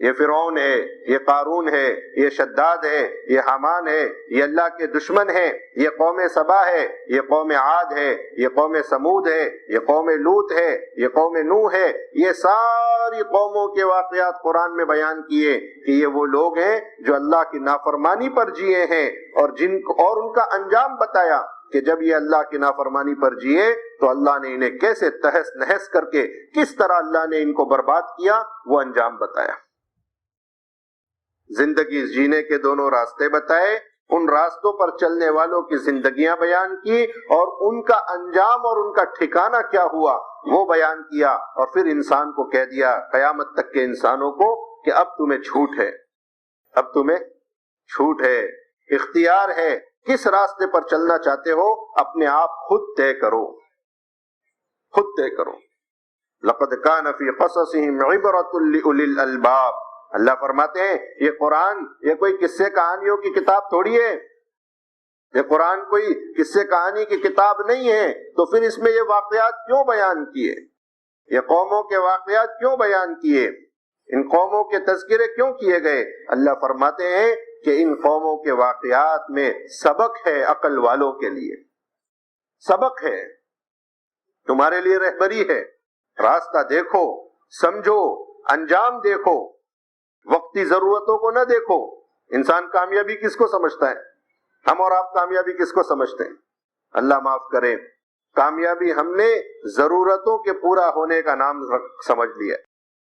یہ فرعون ہے، یہ قارون ہے، یہ شداد ہے، یہ حامان ہے، یہ اللہ کے دشمن ہے، یہ قوم سبا ہے، یہ قوم عاد ہے، یہ قوم سمود ہے، یہ قوم لوط ہے، یہ قوم نوح ہے. یہ ساری قوموں کے واقعات قرآن میں بیان کیے کہ یہ وہ لوگ ہیں جو اللہ کی نافرمانی پر جیے ہیں، اور ان کا انجام بتایا کہ جب یہ اللہ کی نافرمانی پر جیے تو اللہ نے انہیں کیسے تہس نہس کر کے کس طرح اللہ نے ان کو برباد کیا، وہ انجام بتایا. زندگی جینے کے دونوں راستے بتائے، ان راستوں پر چلنے والوں کی زندگیاں بیان کی، اور ان کا انجام اور ان کا ٹھکانہ کیا ہوا وہ بیان کیا. اور پھر انسان کو کہہ دیا، قیامت تک کے انسانوں کو، کہ اب تمہیں چھوٹ ہے، اب تمہیں چھوٹ ہے، اختیار ہے، کس راستے پر چلنا چاہتے ہو اپنے آپ خود طے کرو، خود طے کرو. لقد كان في قصصهم عبرة لأولي الألباب. اللہ فرماتے ہیں یہ قرآن یہ کوئی قصے کہانیوں کی کتاب تھوڑی ہے، یہ قرآن کوئی قصے کہانی کی کتاب نہیں ہے. تو پھر اس میں یہ واقعات کیوں بیان کیے، یہ قوموں کے واقعات کیوں بیان کیے، ان قوموں کے تذکرے کیوں کیے گئے؟ اللہ فرماتے ہیں کہ ان قوموں کے واقعات میں سبق ہے عقل والوں کے لیے، سبق ہے، تمہارے لیے رہبری ہے. راستہ دیکھو، سمجھو، انجام دیکھو، وقتی ضرورتوں کو نہ دیکھو. انسان کامیابی کس کو سمجھتا ہے؟ ہم اور آپ کامیابی کس کو سمجھتے ہیں؟ اللہ معاف کرے، کامیابی ہم نے ضرورتوں کے پورا ہونے کا نام سمجھ لیا.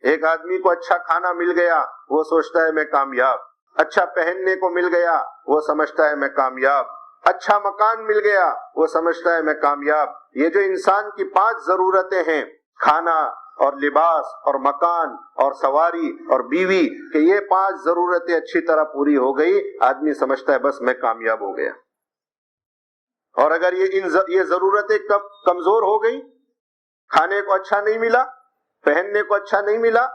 ایک آدمی کو اچھا کھانا مل گیا، وہ سوچتا ہے میں کامیاب. اچھا پہننے کو مل گیا، وہ سمجھتا ہے میں کامیاب. اچھا مکان مل گیا، وہ سمجھتا ہے میں کامیاب. یہ جو انسان کی 5 ضرورتیں ہیں، کھانا اور لباس اور مکان اور سواری اور بیوی، کہ یہ 5 ضرورتیں اچھی طرح پوری ہو گئی، آدمی سمجھتا ہے بس میں کامیاب ہو گیا. اور اگر یہ ضرورتیں کمزور ہو گئی، کھانے کو اچھا نہیں ملا، پہننے کو اچھا نہیں ملا،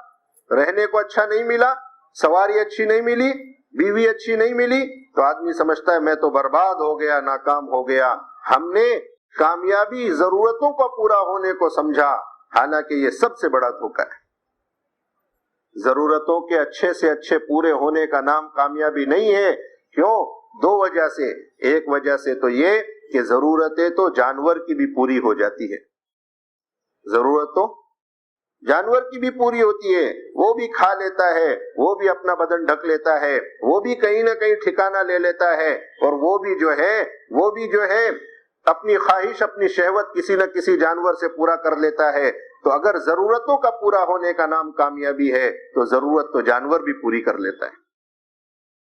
رہنے کو اچھا نہیں ملا، سواری اچھی نہیں ملی، بیوی اچھی نہیں ملی، تو آدمی سمجھتا ہے میں تو برباد ہو گیا، ناکام ہو گیا. ہم نے کامیابی ضرورتوں کو پورا ہونے کو سمجھا، حالانکہ یہ سب سے بڑا دھوکہ ہے. ضرورتوں کے اچھے سے اچھے پورے ہونے کا نام کامیابی نہیں ہے. کیوں؟ 2 وجہ سے. ایک وجہ سے تو یہ کہ ضرورتیں تو جانور کی بھی پوری ہو جاتی ہے، ضرورت تو جانور کی بھی پوری ہوتی ہے، وہ بھی کھا لیتا ہے، وہ بھی اپنا بدن ڈھک لیتا ہے، وہ بھی کہیں نہ کہیں ٹھکانہ لے لیتا ہے، اور وہ بھی جو ہے اپنی خواہش، اپنی شہوت کسی نہ کسی جانور سے پورا کر لیتا ہے. تو اگر ضرورتوں کا پورا ہونے کا نام کامیابی ہے تو ضرورت تو جانور بھی پوری کر لیتا ہے.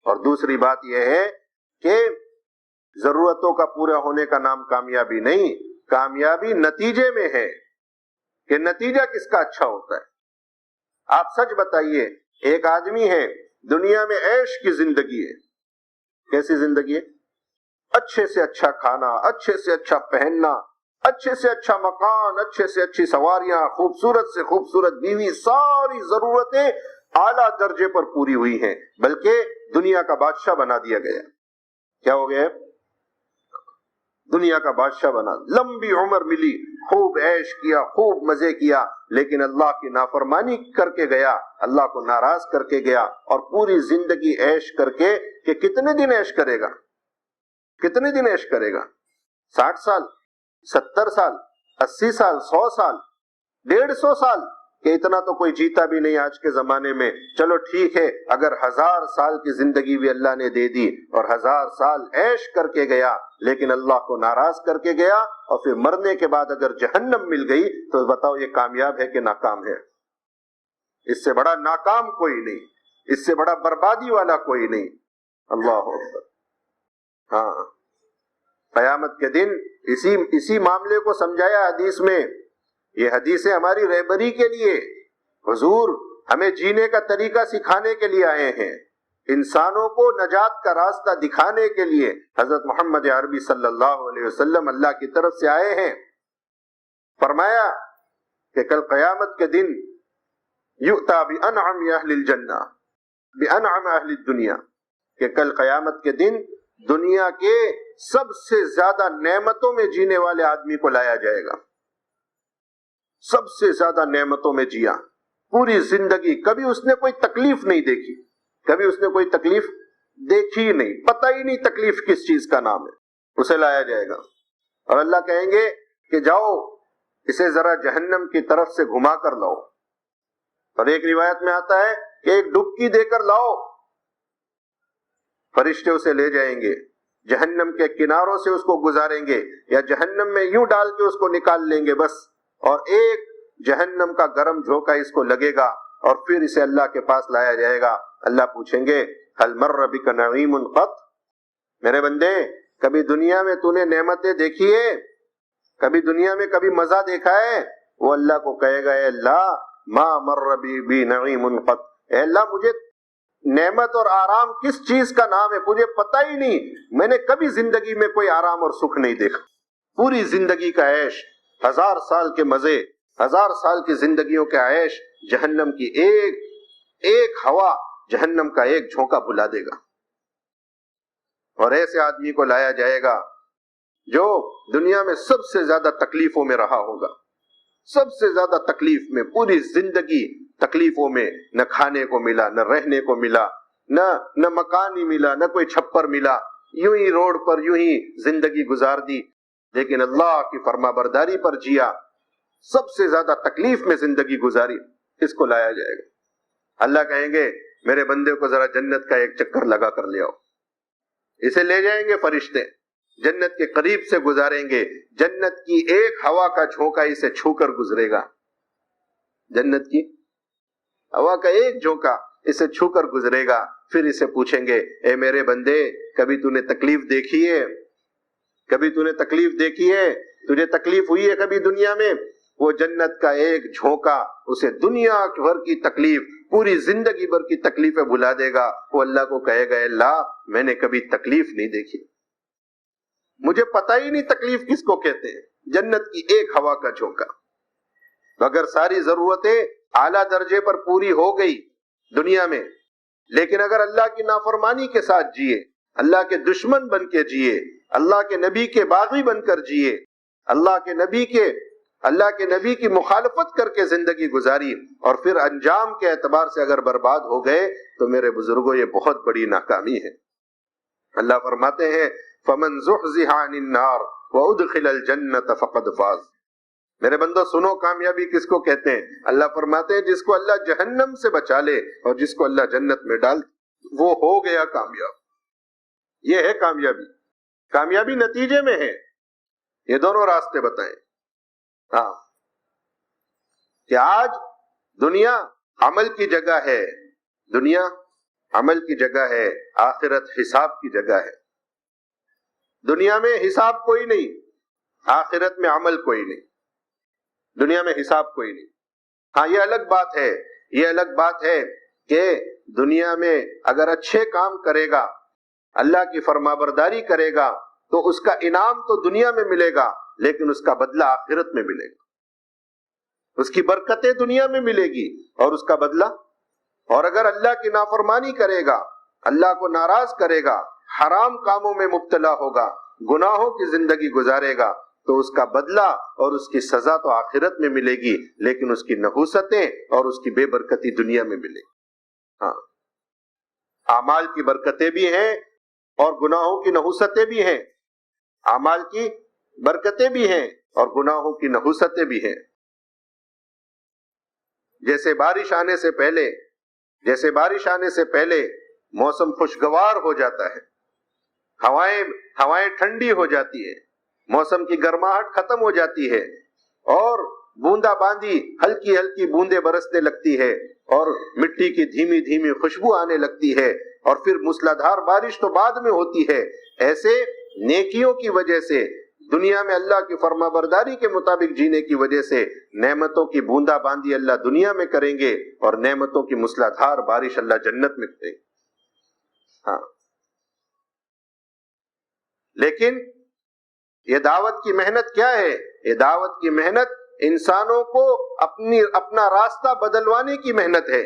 اور دوسری بات یہ ہے کہ ضرورتوں کا پورا ہونے کا نام کامیابی نہیں، کامیابی نتیجے میں ہے کہ نتیجہ کس کا اچھا ہوتا ہے. آپ سچ بتائیے، ایک آدمی ہے، دنیا میں عیش کی زندگی ہے. کیسی زندگی ہے؟ اچھے سے اچھا کھانا، اچھے سے اچھا پہننا، اچھے سے اچھا مکان، اچھے سے اچھی سواریاں، خوبصورت سے خوبصورت بیوی، ساری ضرورتیں اعلیٰ درجے پر پوری ہوئی ہیں، بلکہ دنیا کا بادشاہ بنا دیا گیا. کیا ہو گیا؟ دنیا کا بادشاہ بنا، لمبی عمر ملی، خوب عیش کیا، خوب مزے کیا، لیکن اللہ کی نافرمانی کر کے گیا، اللہ کو ناراض کر کے گیا، اور پوری زندگی عیش کر کے، کہ کتنے دن عیش کرے گا؟ کتنے دن عیش کرے گا؟ 60 سال، 70 سال، 80 سال، 100 سال، 150 سال، کہ اتنا تو کوئی جیتا بھی نہیں آج کے زمانے میں. چلو ٹھیک ہے، اگر 1000 سال کی زندگی بھی اللہ نے دے دی اور 1000 سال عیش کر کے گیا، لیکن اللہ کو ناراض کر کے گیا، اور پھر مرنے کے بعد اگر جہنم مل گئی، تو بتاؤ یہ کامیاب ہے کہ ناکام ہے؟ اس سے بڑا ناکام کوئی نہیں، اس سے بڑا بربادی والا کوئی نہیں. اللہ اکبر. ہاں، قیامت کے دن اسی معاملے کو سمجھایا حدیث میں. یہ حدیثیں ہماری رہبری کے لیے، حضور ہمیں جینے کا طریقہ سکھانے کے لیے آئے ہیں، انسانوں کو نجات کا راستہ دکھانے کے لیے حضرت محمد عربی صلی اللہ علیہ وسلم اللہ کی طرف سے آئے ہیں. فرمایا کہ کل قیامت کے دن یؤتی بانعم اہل الجنہ بانعم اہل الدنیا، کہ کل قیامت کے دن دنیا کے سب سے زیادہ نعمتوں میں جینے والے آدمی کو لایا جائے گا. سب سے زیادہ نعمتوں میں جیا، پوری زندگی کبھی اس نے کوئی تکلیف نہیں دیکھی، کبھی اس نے کوئی تکلیف دیکھی ہی نہیں، پتہ ہی نہیں تکلیف کس چیز کا نام ہے، اسے لایا جائے گا اور اللہ کہیں گے کہ جاؤ اسے ذرا جہنم کی طرف سے گھما کر لاؤ، اور ایک روایت میں آتا ہے کہ ایک ڈبکی دے کر لاؤ، فرشتے اسے لے جائیں گے، جہنم کے کناروں سے اس کو گزاریں گے یا جہنم میں یوں ڈال کے اس کو نکال لیں گے بس، اور ایک جہنم کا گرم جھونکا اس کو لگے گا اور پھر اسے اللہ کے پاس لایا جائے گا۔ اللہ پوچھیں گے هل مر بک نعیم قط، میرے بندے کبھی دنیا میں تو نے نعمتیں دیکھی ہے، کبھی دنیا میں کبھی مزہ دیکھا ہے؟ وہ اللہ کو کہے گا اے اللہ ما مر بی نعیم قط، اے اللہ مجھے نعمت اور آرام کس چیز کا نام ہے مجھے پتہ ہی نہیں، میں نے کبھی زندگی میں کوئی آرام اور سکھ نہیں دیکھا۔ پوری زندگی کا عیش، 1000 سال کے مزے، 1000 سال کی زندگیوں کے عیش، جہنم کی ایک ہوا، جہنم کا ایک جھونکا بلا دے گا۔ اور ایسے آدمی کو لایا جائے گا جو دنیا میں سب سے زیادہ تکلیفوں میں رہا ہوگا، سب سے زیادہ تکلیف میں، پوری زندگی تکلیفوں میں، نہ کھانے کو ملا، نہ رہنے کو ملا، نہ مکان ہی ملا، نہ کوئی چھپر ملا، یوں ہی روڈ پر یوں ہی زندگی گزار دی، لیکن اللہ کی فرما برداری پر جیا، سب سے زیادہ تکلیف میں زندگی گزاری، اس کو لایا جائے گا۔ اللہ کہیں گے میرے بندے کو ذرا جنت کا ایک چکر لگا کر لے آؤ، اسے لے جائیں گے فرشتے، جنت کے قریب سے گزاریں گے، جنت کی ایک ہوا کا جھونکا اسے چھو کر گزرے گا، جنت کی ہوا کا ایک جھونکا اسے چھو کر گزرے گا، پھر اسے پوچھیں گے اے میرے بندے کبھی تو نے تکلیف دیکھی ہے، کبھی تو نے تکلیف دیکھی ہے، تجھے تکلیف ہوئی ہے کبھی دنیا میں؟ وہ جنت کا ایک جھونکا اسے دنیا بھر کی تکلیف، پوری زندگی بھر کی تکلیفیں بھلا دے گا۔ وہ اللہ کو کہے گا اللہ میں نے کبھی تکلیف نہیں دیکھی، مجھے پتہ ہی نہیں تکلیف کس کو کہتے ہیں۔ جنت کی ایک ہوا کا جھونکا، اگر ساری ضرورتیں اعلیٰ درجے پر پوری ہو گئی دنیا میں، لیکن اگر اللہ کی نافرمانی کے ساتھ جیے، اللہ کے دشمن بن کے جیے، اللہ کے نبی کے باغی بن کر جیے، اللہ کے نبی کی مخالفت کر کے زندگی گزاری، اور پھر انجام کے اعتبار سے اگر برباد ہو گئے تو میرے بزرگوں یہ بہت بڑی ناکامی ہے۔ اللہ فرماتے ہیں فَمَنْ زُحْزِحَ عَنِ النَّارِ وَأُدْخِلَ الْجَنَّةَ فَقَدْ فَازَ۔ میرے بندو سنو کامیابی کس کو کہتے ہیں؟ اللہ فرماتے ہیں جس کو اللہ جہنم سے بچا لے اور جس کو اللہ جنت میں ڈال، وہ ہو گیا کامیاب۔ یہ ہے کامیابی، کامیابی نتیجے میں ہے۔ یہ دونوں راستے بتائیں۔ ہاں کہ آج دنیا عمل کی جگہ ہے، دنیا عمل کی جگہ ہے، آخرت حساب کی جگہ ہے۔ دنیا میں حساب کوئی نہیں، آخرت میں عمل کوئی نہیں، دنیا میں حساب کوئی نہیں۔ ہاں یہ الگ بات ہے کہ دنیا میں اگر اچھے کام کرے گا، اللہ کی فرمانبرداری کرے گا تو اس کا انعام تو دنیا میں ملے گا، لیکن اس کا بدلہ آخرت میں ملے گا، اس کی برکتیں دنیا میں ملے گی اور اس کا بدلہ۔ اور اگر اللہ کی نافرمانی کرے گا، اللہ کو ناراض کرے گا، حرام کاموں میں مبتلا ہوگا، گناہوں کی زندگی گزارے گا، تو اس کا بدلہ اور اس کی سزا تو آخرت میں ملے گی، لیکن اس کی نحوستیں اور اس کی بے برکتی دنیا میں ملے گی۔ ہاں اعمال کی برکتیں بھی ہیں اور گناہوں کی نحوستیں بھی ہیں، اعمال کی برکتیں بھی ہیں اور گناہوں کی نحوستیں بھی ہیں۔ جیسے بارش آنے سے پہلے موسم خوشگوار ہو جاتا ہے، ہوائیں ٹھنڈی ہو جاتی ہے، موسم کی گرماہٹ ختم ہو جاتی ہے اور بوندا باندی ہلکی ہلکی بوندیں برسنے لگتی ہے اور مٹی کی دھیمی دھیمی خوشبو آنے لگتی ہے، اور پھر موسلادھار بارش تو بعد میں ہوتی ہے۔ ایسے نیکیوں کی وجہ سے، دنیا میں اللہ کی فرما برداری کے مطابق جینے کی وجہ سے نعمتوں کی بوندا باندی اللہ دنیا میں کریں گے اور نعمتوں کی موسلادھار بارش اللہ جنت میں کریں گے۔ ہاں لیکن یہ دعوت کی محنت کیا ہے؟ یہ دعوت کی محنت انسانوں کو اپنا راستہ بدلوانے کی محنت ہے۔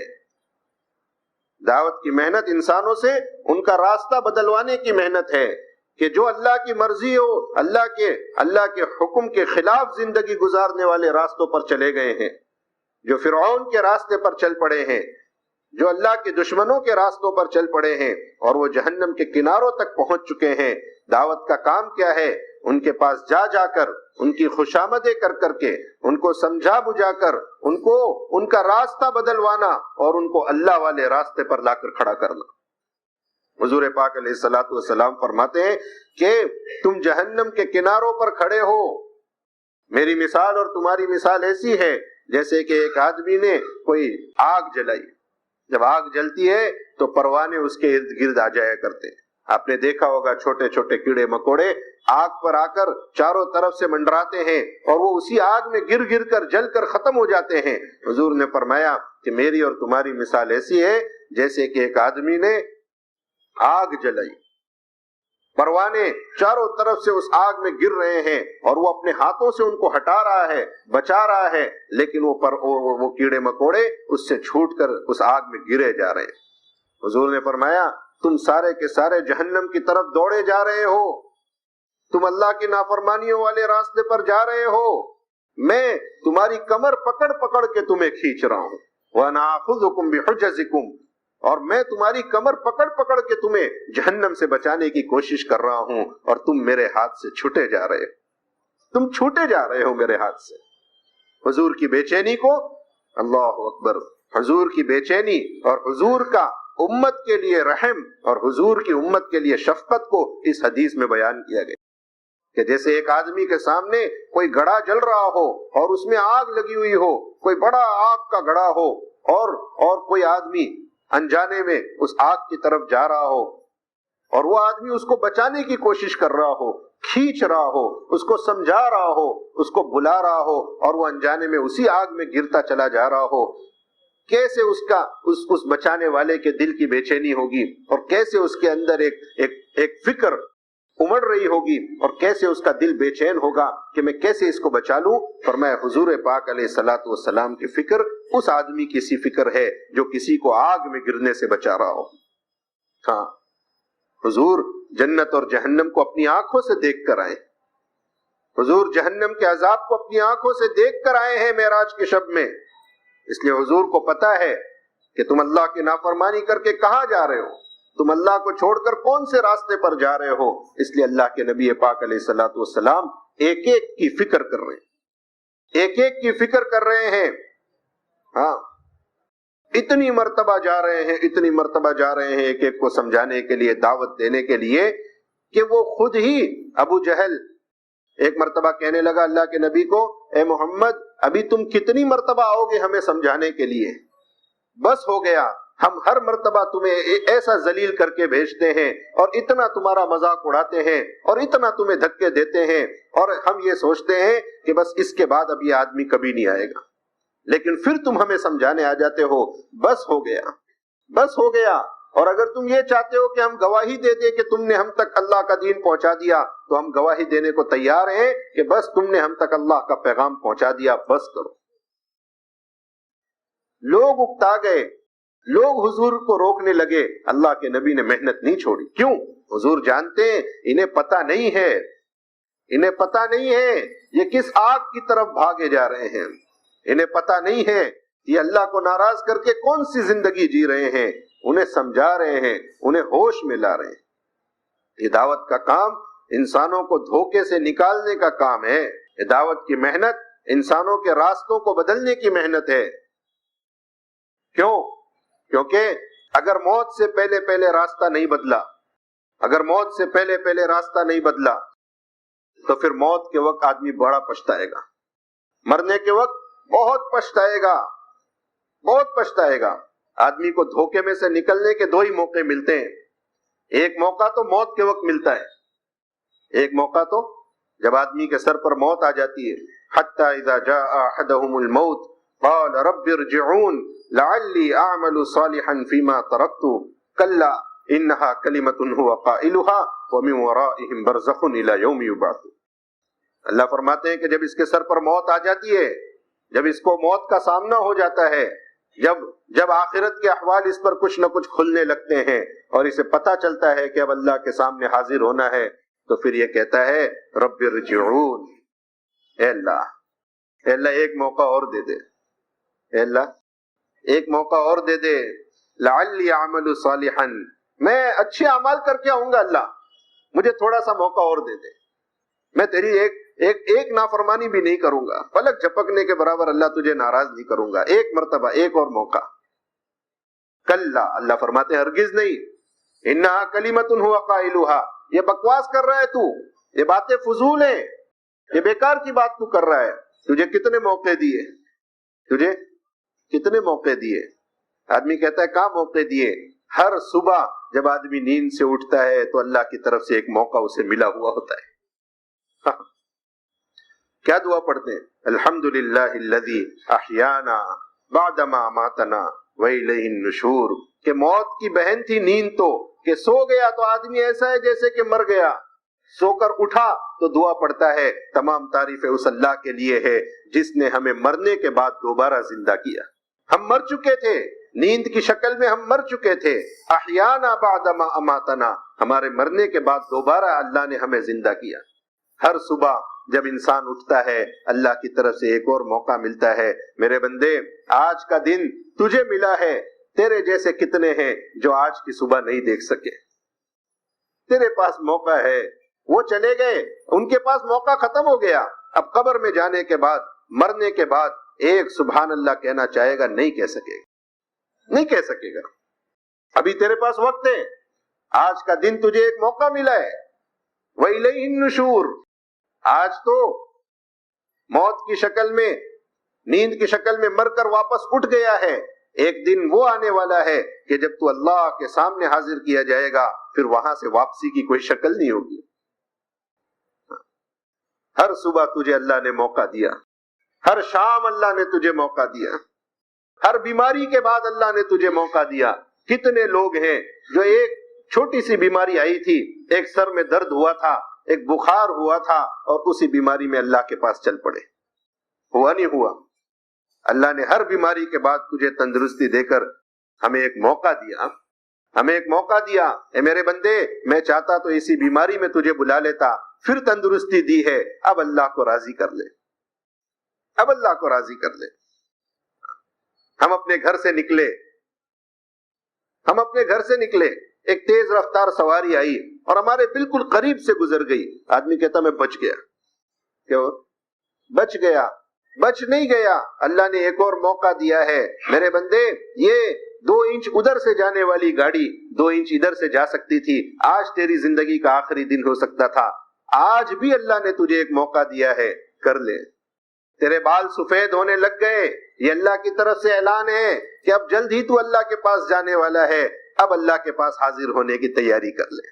دعوت کی محنت انسانوں سے ان کا راستہ بدلوانے کی محنت ہے کہ جو اللہ کی مرضی ہو، اللہ کے حکم کے خلاف زندگی گزارنے والے راستوں پر چلے گئے ہیں، جو فرعون کے راستے پر چل پڑے ہیں، جو اللہ کے دشمنوں کے راستوں پر چل پڑے ہیں اور وہ جہنم کے کناروں تک پہنچ چکے ہیں، دعوت کا کام کیا ہے؟ ان کے پاس جا جا کر ان کی خوشامدیں کر کر کے ان کو سمجھا بجھا کر ان کا راستہ بدلوانا اور ان کو اللہ والے راستے پر لا کر کھڑا کرنا۔ حضور پاک علیہ الصلوۃ والسلام فرماتے ہیں کہ تم جہنم کے کناروں پر کھڑے ہو، میری مثال اور تمہاری مثال ایسی ہے جیسے کہ ایک آدمی نے کوئی آگ جلائی، جب آگ جلتی ہے تو پروانے اس کے ارد گرد آ جایا کرتے ہیں۔ آپ نے دیکھا ہوگا چھوٹے چھوٹے کیڑے مکوڑے آگ پر آ کر چاروں طرف سے منڈراتے ہیں اور وہ اسی آگ میں گر گر کر جل کر ختم ہو جاتے ہیں۔ حضور نے فرمایا کہ میری اور تمہاری مثال ایسی ہے جیسے کہ ایک آدمی نے آگ جلائی، پروانے چاروں طرف سے اس آگ میں گر رہے ہیں اور وہ اپنے ہاتھوں سے ان کو ہٹا رہا ہے، بچا رہا ہے، لیکن وہ کیڑے مکوڑے اس سے چھوٹ کر اس آگ میں گرے جا رہے ہیں۔ حضور نے فرمایا تم سارے کے سارے جہنم کی طرف دوڑے جا رہے ہو، تم اللہ کی نافرمانیوں والے راستے پر جا رہے ہو، میں تمہاری کمر پکڑ پکڑ کے تمہیں کھینچ رہا ہوں، وَأَنَا آخُذُكُمْ بِحُجَزِكُمْ، اور میں تمہاری کمر پکڑ پکڑ کے تمہیں جہنم سے بچانے کی کوشش کر رہا ہوں، اور تم میرے ہاتھ سے چھوٹے جا رہے ہو، تم چھوٹے جا رہے ہو میرے ہاتھ سے۔ حضور کی بے چینی کو، اللہ اکبر، حضور کی بے چینی اور حضور کا امت کے لیے رحم اور حضور کی امت کے لیے شفقت کو اس حدیث میں بیان کیا گیا کہ جیسے ایک آدمی کے سامنے کوئی گڑھا جل رہا ہو اور اس میں آگ لگی ہوئی ہو، کوئی بڑا آگ کا گڑھا ہو اور کوئی آدمی انجانے میں اس آگ کی طرف جا رہا ہو اور وہ آدمی اس کو بچانے کی کوشش کر رہا ہو، کھینچ رہا ہو، اس کو سمجھا رہا ہو، اس کو بلا رہا ہو، اور وہ انجانے میں اسی آگ میں گرتا چلا جا رہا ہو، کیسے اس بچانے والے کے دل کی بے چینی ہوگی اور کیسے اس کے اندر ایک فکر امڑ رہی ہوگی اور کیسے اس کا دل بے چین ہوگا کہ میں کیسے اس کو بچا لوں۔ فرمایا حضور پاک علیہ الصلوۃ والسلام کی فکر اس آدمی کی سی فکر ہے جو کسی کو آگ میں گرنے سے بچا رہا ہو۔ ہاں، حضور جنت اور جہنم کو اپنی آنکھوں سے دیکھ کر آئے، حضور جہنم کے عذاب کو اپنی آنکھوں سے دیکھ کر آئے ہیں معراج کے شب میں، اس لیے حضور کو پتا ہے کہ تم اللہ کی نافرمانی کر کے کہاں جا رہے ہو، تم اللہ کو چھوڑ کر کون سے راستے پر جا رہے ہو۔ اس لیے اللہ کے نبی پاک علیہ الصلوۃ والسلام ایک ایک کی فکر کر رہے ہیں، ایک ایک کی فکر کر رہے ہیں۔ ہاں، اتنی مرتبہ جا رہے ہیں، اتنی مرتبہ جا رہے ہیں ایک ایک کو سمجھانے کے لیے، دعوت دینے کے لیے، کہ وہ خود ہی ابو جہل ایک مرتبہ کہنے لگا اللہ کے نبی کو، اے محمد ابھی تم کتنی مرتبہ آؤ گے ہمیں سمجھانے کے لیے؟ بس ہو گیا، ہم ہر مرتبہ تمہیں ایسا ذلیل کر کے بھیجتے ہیں اور اتنا تمہارا مذاق اڑاتے ہیں اور اتنا تمہیں دھکے دیتے ہیں، اور ہم یہ سوچتے ہیں کہ بس اس کے بعد اب یہ آدمی کبھی نہیں آئے گا، لیکن پھر تم ہمیں سمجھانے آ جاتے ہو۔ بس ہو گیا، بس ہو گیا۔ اور اگر تم یہ چاہتے ہو کہ ہم گواہی دے دیں کہ تم نے ہم تک اللہ کا دین پہنچا دیا، تو ہم گواہی دینے کو تیار ہیں کہ بس تم نے ہم تک اللہ کا پیغام پہنچا دیا، بس کرو۔ لوگ اکتا گئے، لوگ حضور کو روکنے لگے، اللہ کے نبی نے محنت نہیں چھوڑی۔ کیوں؟ حضور جانتے ہیں انہیں پتہ نہیں ہے، انہیں پتہ نہیں ہے یہ کس آگ کی طرف بھاگے جا رہے ہیں، انہیں پتہ نہیں ہے یہ اللہ کو ناراض کر کے کون سی زندگی جی رہے ہیں، انہیں سمجھا رہے ہیں، انہیں ہوش میں لا رہے ہیں۔ یہ دعوت کا کام انسانوں کو دھوکے سے نکالنے کا کام ہے، یہ دعوت کی محنت انسانوں کے راستوں کو بدلنے کی محنت ہے۔ کیوں؟ کیونکہ اگر موت سے پہلے پہلے راستہ نہیں بدلا، اگر موت سے پہلے پہلے راستہ نہیں بدلا تو پھر موت کے وقت آدمی بڑا پچھتائے گا، مرنے کے وقت بہت پچھتائے گا، بہت پچھتائے گا۔ آدمی کو دھوکے میں سے نکلنے کے دو ہی موقع ملتے ہیں، ایک موقع تو موت کے وقت ملتا ہے، ایک موقع تو جب آدمی کے سر پر موت آ جاتی ہے، حتی اذا جاء احدهم الموت قال رب ارجعون لعلی اعمل صالحا فیما ترکت کلا انہا کلمۃ هو قائلها ومن ورائهم برزخ الى یوم یبعثون۔ اللہ فرماتے ہیں کہ جب اس کے سر پر موت آ جاتی ہے، جب اس کو موت کا سامنا ہو جاتا ہے، جب آخرت کے احوال اس پر کچھ نہ کچھ کھلنے لگتے ہیں اور اسے پتا چلتا ہے کہ اب اللہ کے سامنے حاضر ہونا ہے، تو پھر یہ کہتا ہے رب ارجعون، اے اللہ ایک موقع اور دے دے، اے اللہ ایک موقع اور دے دے، لعلی اعمل صالحا، میں اچھے اعمال کر کے آؤں گا، اللہ مجھے تھوڑا سا موقع اور دے دے، میں تیری ایک نافرمانی بھی نہیں کروں گا، پلک جھپکنے کے برابر اللہ تجھے ناراض نہیں کروں گا، ایک مرتبہ ایک اور موقع۔ کلا، اللہ فرماتے ہیں ہرگز نہیں، انہا کلمۃ ہوا قائلھا، یہ بکواس کر رہا ہے تو، یہ باتیں فضول ہیں، یہ بیکار کی بات تو کر رہا ہے، تجھے کتنے موقع دیے، تجھے کتنے موقع دیے۔ آدمی کہتا ہے کہاں موقع دیے؟ ہر صبح جب آدمی نیند سے اٹھتا ہے تو اللہ کی طرف سے ایک موقع اسے ملا ہوا ہوتا ہے۔ کیا دعا پڑھتے ہیں؟ الحمدللہ الذی احیانا بعدما اماتنا والیہ النشور، کہ موت کی بہن تھی نیند تو، کہ سو گیا تو آدمی ایسا ہے جیسے کہ مر گیا، سو کر اٹھا تو دعا پڑھتا ہے تمام تعریفیں اس اللہ کے لیے ہے جس نے ہمیں مرنے کے بعد دوبارہ زندہ کیا۔ ہم مر چکے تھے، نیند کی شکل میں ہم مر چکے تھے، احیانا بعدما اماتنا، ہمارے مرنے کے بعد دوبارہ اللہ نے ہمیں زندہ کیا۔ ہر صبح جب انسان اٹھتا ہے اللہ کی طرف سے ایک اور موقع ملتا ہے، میرے بندے آج کا دن تجھے ملا ہے، تیرے جیسے کتنے ہیں جو آج کی صبح نہیں دیکھ سکے، تیرے پاس موقع ہے، وہ چلے گئے، ان کے پاس موقع ختم ہو گیا، اب قبر میں جانے کے بعد، مرنے کے بعد ایک سبحان اللہ کہنا چاہے گا، نہیں کہہ سکے گا، نہیں کہہ سکے گا۔ ابھی تیرے پاس وقت ہے، آج کا دن تجھے ایک موقع ملا ہے، وَإِلَيْهِ النُّشُورُ، آج تو موت کی شکل میں، نیند کی شکل میں مر کر واپس اٹھ گیا ہے، ایک دن وہ آنے والا ہے کہ جب تو اللہ کے سامنے حاضر کیا جائے گا، پھر وہاں سے واپسی کی کوئی شکل نہیں ہوگی۔ ہر صبح تجھے اللہ نے موقع دیا، ہر شام اللہ نے تجھے موقع دیا، ہر بیماری کے بعد اللہ نے تجھے موقع دیا۔ کتنے لوگ ہیں جو ایک چھوٹی سی بیماری آئی تھی، ایک سر میں درد ہوا تھا، ایک بخار ہوا تھا، اور اسی بیماری میں اللہ کے پاس چل پڑے، ہوا نہیں ہوا؟ اللہ نے ہر بیماری کے بعد تجھے تندرستی دے کر ہمیں ایک موقع دیا، ہمیں ایک موقع دیا۔ اے میرے بندے، میں چاہتا تو اسی بیماری میں تجھے بلا لیتا، پھر تندرستی دی ہے، اب اللہ کو راضی کر لے، اب اللہ کو راضی کر لے۔ ہم اپنے گھر سے نکلے، ہم اپنے گھر سے نکلے، ایک تیز رفتار سواری آئی اور ہمارے بالکل قریب سے گزر گئی، آدمی کہتا میں بچ گیا، کیوں بچ گیا؟ بچ نہیں گیا، اللہ نے ایک اور موقع دیا ہے۔ میرے بندے، یہ 2 انچ ادھر سے جانے والی گاڑی 2 انچ ادھر سے جا سکتی تھی، آج تیری زندگی کا آخری دن ہو سکتا تھا، آج بھی اللہ نے تجھے ایک موقع دیا ہے، کر لے۔ تیرے بال سفید ہونے لگ گئے، یہ اللہ کی طرف سے اعلان ہے کہ اب جلد ہی تو اللہ کے پاس جانے والا ہے، اب اللہ کے پاس حاضر ہونے کی تیاری کر لے۔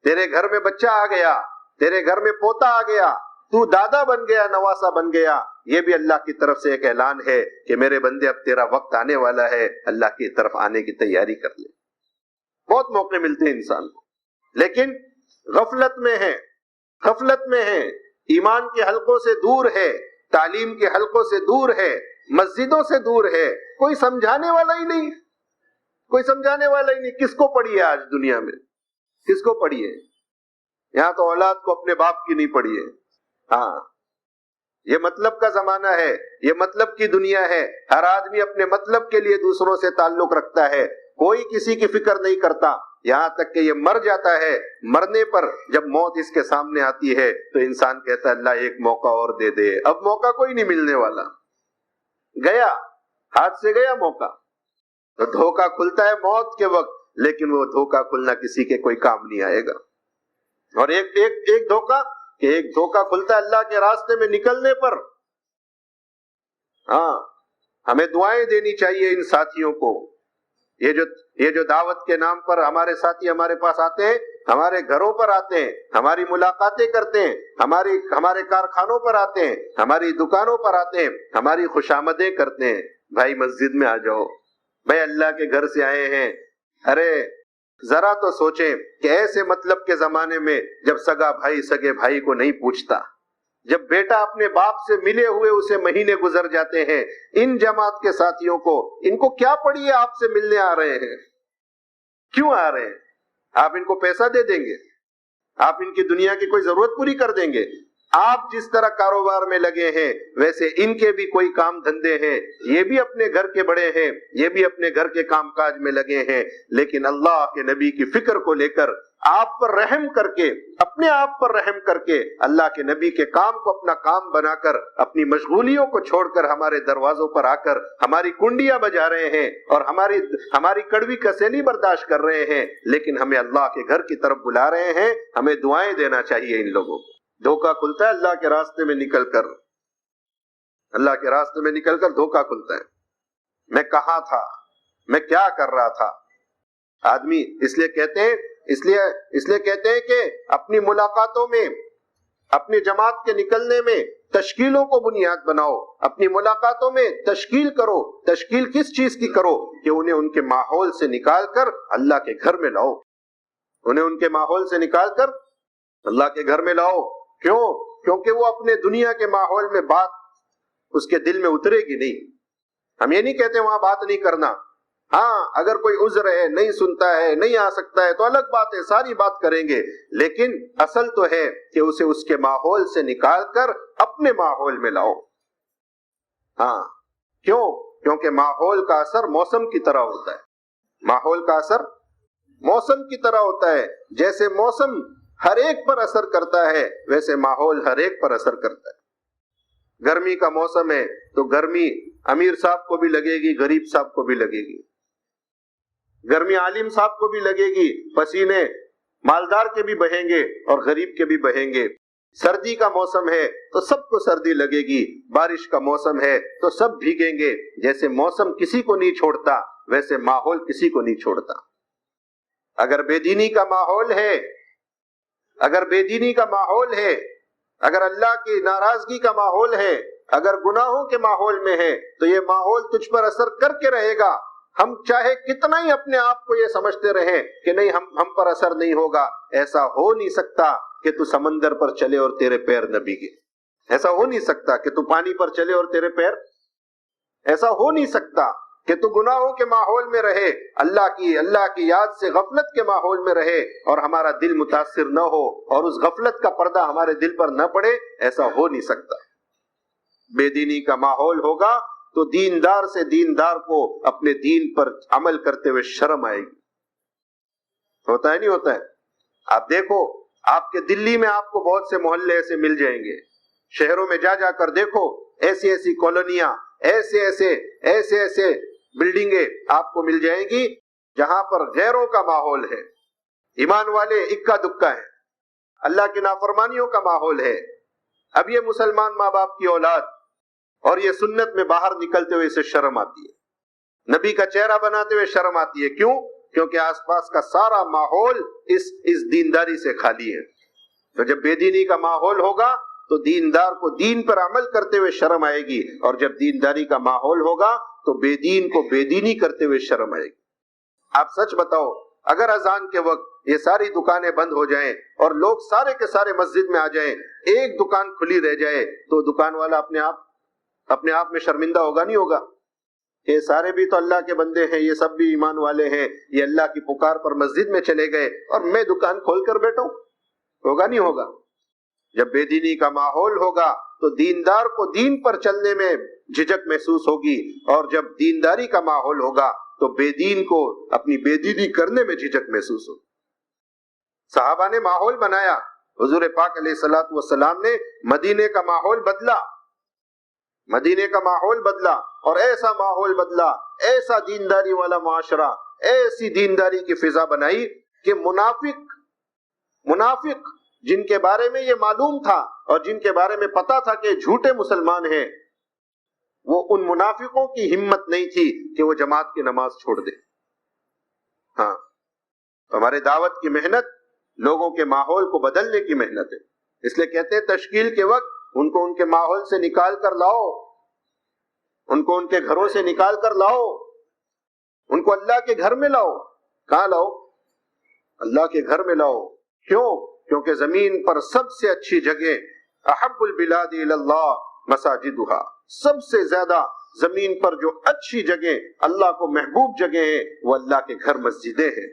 تیرے گھر میں بچہ آ گیا، تیرے گھر میں پوتا آ گیا، تو دادا بن گیا، نواسا بن گیا، یہ بھی اللہ کی طرف سے ایک اعلان ہے کہ میرے بندے اب تیرا وقت آنے والا ہے، اللہ کی طرف آنے کی تیاری کر لے۔ بہت موقع ملتے ہیں انسان کو، لیکن غفلت میں ہے، غفلت میں ہے، ایمان کے حلقوں سے دور ہے، تعلیم کے حلقوں سے دور ہے، مسجدوں سے دور ہے، کوئی سمجھانے والا ہی نہیں، کوئی سمجھانے والا ہی نہیں۔ کس کو پڑھی ہے آج دنیا میں؟ کس کو پڑھی ہے؟ یہاں تو اولاد کو اپنے باپ کی نہیں پڑھی ہے۔ ہاں، یہ مطلب کا زمانہ ہے، یہ مطلب کی دنیا ہے، ہر آدمی اپنے مطلب کے لیے دوسروں سے تعلق رکھتا ہے، کوئی کسی کی فکر نہیں کرتا، یہاں تک کہ یہ مر جاتا ہے، مرنے پر جب موت اس کے سامنے آتی ہے تو انسان کہتا ہے اللہ ایک موقع اور دے دے، اب موقع کوئی نہیں ملنے والا، گیا، ہاتھ سے گیا موقع۔ تو دھوکہ کھلتا ہے موت کے وقت، لیکن وہ دھوکہ کھلنا کسی کے کوئی کام نہیں آئے گا۔ اور ایک دھوکہ، کہ ایک دھوکہ کھلتا ہے اللہ کے راستے میں نکلنے پر۔ ہاں، ہمیں دعائیں دینی چاہیے ان ساتھیوں کو، یہ جو دعوت کے نام پر ہمارے ساتھی ہمارے پاس آتے ہیں، ہمارے گھروں پر آتے ہیں، ہماری ملاقاتیں کرتے ہیں، ہمارے کارخانوں پر آتے ہیں، ہماری دکانوں پر آتے ہیں، ہماری خوشامدیں کرتے ہیں، بھائی مسجد میں آ جاؤ، بھائی اللہ کے گھر سے آئے ہیں۔ ارے ذرا تو سوچیں کہ ایسے مطلب کے زمانے میں جب سگا بھائی سگے بھائی کو نہیں پوچھتا، جب بیٹا اپنے باپ سے ملے ہوئے اسے مہینے گزر جاتے ہیں، ان جماعت کے ساتھیوں کو، ان کو کیا پڑی ہے آپ سے ملنے آ رہے ہیں؟ کیوں آ رہے ہیں؟ آپ ان کو پیسہ دے دیں گے؟ آپ ان کی دنیا کی کوئی ضرورت پوری کر دیں گے؟ آپ جس طرح کاروبار میں لگے ہیں ویسے ان کے بھی کوئی کام دھندے ہیں، یہ بھی اپنے گھر کے بڑے ہیں، یہ بھی اپنے گھر کے کام کاج میں لگے ہیں، لیکن اللہ کے نبی کی فکر کو لے کر آپ پر رحم کر کے، اپنے آپ پر رحم کر کے، اللہ کے نبی کے کام کو اپنا کام بنا کر، اپنی مشغولیوں کو چھوڑ کر ہمارے دروازوں پر آ کر ہماری کنڈیاں بجا رہے ہیں اور ہماری کڑوی کسیلی برداشت کر رہے ہیں، لیکن ہمیں اللہ کے گھر کی طرف بلا رہے ہیں۔ ہمیں دعائیں دینا چاہیے ان لوگوں کو۔ دھوکہ کھلتا ہے اللہ کے راستے میں نکل کر، اللہ کے راستے میں نکل کر دھوکہ کھلتا ہے۔ میں کہاں تھا، میں کیا کر رہا تھا؟ آدمی اس لیے کہتے ہیں کہ اپنی ملاقاتوں میں، اپنی جماعت کے نکلنے میں تشکیلوں کو بنیاد بناؤ، اپنی ملاقاتوں میں تشکیل کرو۔ تشکیل کس چیز کی کرو؟ کہ انہیں ان کے ماحول سے نکال کر اللہ کے گھر میں لاؤ، انہیں ان کے ماحول سے نکال کر اللہ کے گھر میں لاؤ۔ کیوں؟ کیونکہ وہ اپنے دنیا کے ماحول میں بات اس کے دل میں اترے گی نہیں۔ ہم یہ نہیں کہتے وہاں بات نہیں کرنا، ہاں اگر کوئی عذر ہے، نہیں سنتا ہے، نہیں آ سکتا ہے تو الگ بات ہے، ساری بات کریں گے، لیکن اصل تو ہے کہ اسے اس کے ماحول سے نکال کر اپنے ماحول میں لاؤ۔ ہاں کیوں؟ کیونکہ ماحول کا اثر موسم کی طرح ہوتا ہے، ماحول کا اثر موسم کی طرح ہوتا ہے۔ جیسے موسم ہر ایک پر اثر کرتا ہے ویسے ماحول ہر ایک پر اثر کرتا ہے۔ گرمی کا موسم ہے تو گرمی امیر صاحب کو بھی لگے گی، غریب صاحب کو بھی لگے گی، گرمی عالم صاحب کو بھی لگے گی، پسینے مالدار کے بھی بہیں گے اور غریب کے بھی بہیں گے۔ سردی کا موسم ہے تو سب کو سردی لگے گی، بارش کا موسم ہے تو سب بھیگیں گے۔ جیسے موسم کسی کو نہیں چھوڑتا ویسے ماحول کسی کو نہیں چھوڑتا۔ اگر بے دینی کا ماحول ہے، اگر بے دینی کا ماحول ہے، اگر اللہ کی ناراضگی کا ماحول ہے، اگر گناہوں کے ماحول میں ہے تو یہ ماحول تجھ پر اثر کر کے رہے گا۔ ہم چاہے کتنا ہی اپنے آپ کو یہ سمجھتے رہیں کہ نہیں ہم پر اثر نہیں ہوگا، ایسا ہو نہیں سکتا کہ تو سمندر پر چلے اور تیرے پیر نہ بھیگے، ایسا ہو نہیں سکتا کہ تو پانی پر چلے اور تیرے پیر، ایسا ہو نہیں سکتا کہ تو گناہوں کے ماحول میں رہے، اللہ کی یاد سے غفلت کے ماحول میں رہے اور ہمارا دل متاثر نہ ہو اور اس غفلت کا پردہ ہمارے دل پر نہ پڑے، ایسا ہو نہیں سکتا۔ بے دینی کا ماحول ہوگا تو دیندار سے دیندار کو اپنے دین پر عمل کرتے ہوئے شرم آئے گی۔ ہوتا ہے نہیں ہوتا ہے؟ آپ دیکھو، آپ کے دلی میں آپ کو بہت سے محلے ایسے مل جائیں گے، شہروں میں جا کر دیکھو، ایسی ایسی کالونیاں، ایسے بلڈنگیں آپ کو مل جائیں گی جہاں پر غیروں کا ماحول ہے، ایمان والے اکا دکا ہے، اللہ کی نافرمانیوں کا ماحول ہے۔ اب یہ مسلمان ماں باپ کی اولاد اور یہ سنت میں باہر نکلتے ہوئے اسے شرم آتی ہے، نبی کا چہرہ بناتے ہوئے شرم آتی ہے۔ کیوں؟ کیونکہ آس پاس کا سارا ماحول اس دینداری سے خالی ہے۔ تو جب بے دینی کا ماحول ہوگا تو دیندار کو دین پر عمل کرتے ہوئے شرم آئے گی، اور جب دینداری کا ماحول ہوگا تو بے دین کو بے دینی کرتے ہوئے شرم آئے گی۔ آپ سچ بتاؤ، اگر اذان کے وقت یہ ساری دکانیں بند ہو جائیں اور لوگ سارے کے سارے مسجد میں آ جائیں، ایک دکان کھلی رہ جائے تو دکان والا اپنے آپ میں شرمندہ ہوگا نہیں ہوگا؟ یہ سارے بھی تو اللہ کے بندے ہیں، یہ سب بھی ایمان والے ہیں، یہ اللہ کی پکار پر مسجد میں چلے گئے اور میں دکان کھول کر بیٹھوں، ہوگا نہیں ہوگا؟ جب بے دینی کا ماحول ہوگا تو دیندار کو دین پر چلنے میں جھجک محسوس ہوگی، اور جب دینداری کا ماحول ہوگا تو بے دین کو اپنی بے دینی کرنے میں جھجک محسوس ہوگی۔ صحابہ نے ماحول بنایا، حضور پاک علیہ الصلوۃ والسلام نے مدینے کا ماحول بدلا، مدینے کا ماحول بدلا، اور ایسا ماحول بدلا، ایسا دینداری والا معاشرہ، ایسی دینداری کی فضا بنائی کہ منافق جن کے بارے میں یہ معلوم تھا اور جن کے بارے میں پتا تھا کہ جھوٹے مسلمان ہیں، وہ ان منافقوں کی ہمت نہیں تھی کہ وہ جماعت کی نماز چھوڑ دے۔ ہاں، ہمارے دعوت کی محنت لوگوں کے ماحول کو بدلنے کی محنت ہے، اس لیے کہتے ہیں تشکیل کے وقت ان کو ان کے ماحول سے نکال کر لاؤ، ان کو ان کے گھروں سے نکال کر لاؤ، ان کو اللہ کے گھر میں لاؤ۔ کہاں لاؤ؟ اللہ کے گھر میں لاؤ۔ کیوں؟ کیونکہ زمین پر سب سے اچھی جگہ، احب البلاد الی اللہ مساجدہا، سب سے زیادہ زمین پر جو اچھی جگہ، اللہ کو محبوب جگہ ہے، وہ اللہ کے گھر مسجدیں ہیں۔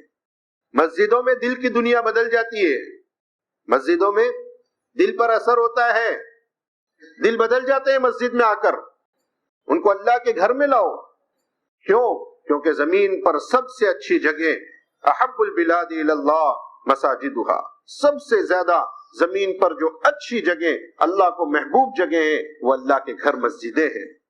مسجدوں میں دل کی دنیا بدل جاتی ہے، مسجدوں میں دل پر اثر ہوتا ہے، دل بدل جاتے ہیں مسجد میں آ کر. ان کو اللہ کے گھر میں لاؤ. کیوں؟ کیونکہ زمین پر سب سے اچھی جگہ، احب البلاد الی اللہ مساجدھا، سب سے زیادہ زمین پر جو اچھی جگہ، اللہ کو محبوب جگہ ہے، وہ اللہ کے گھر مسجدیں ہیں.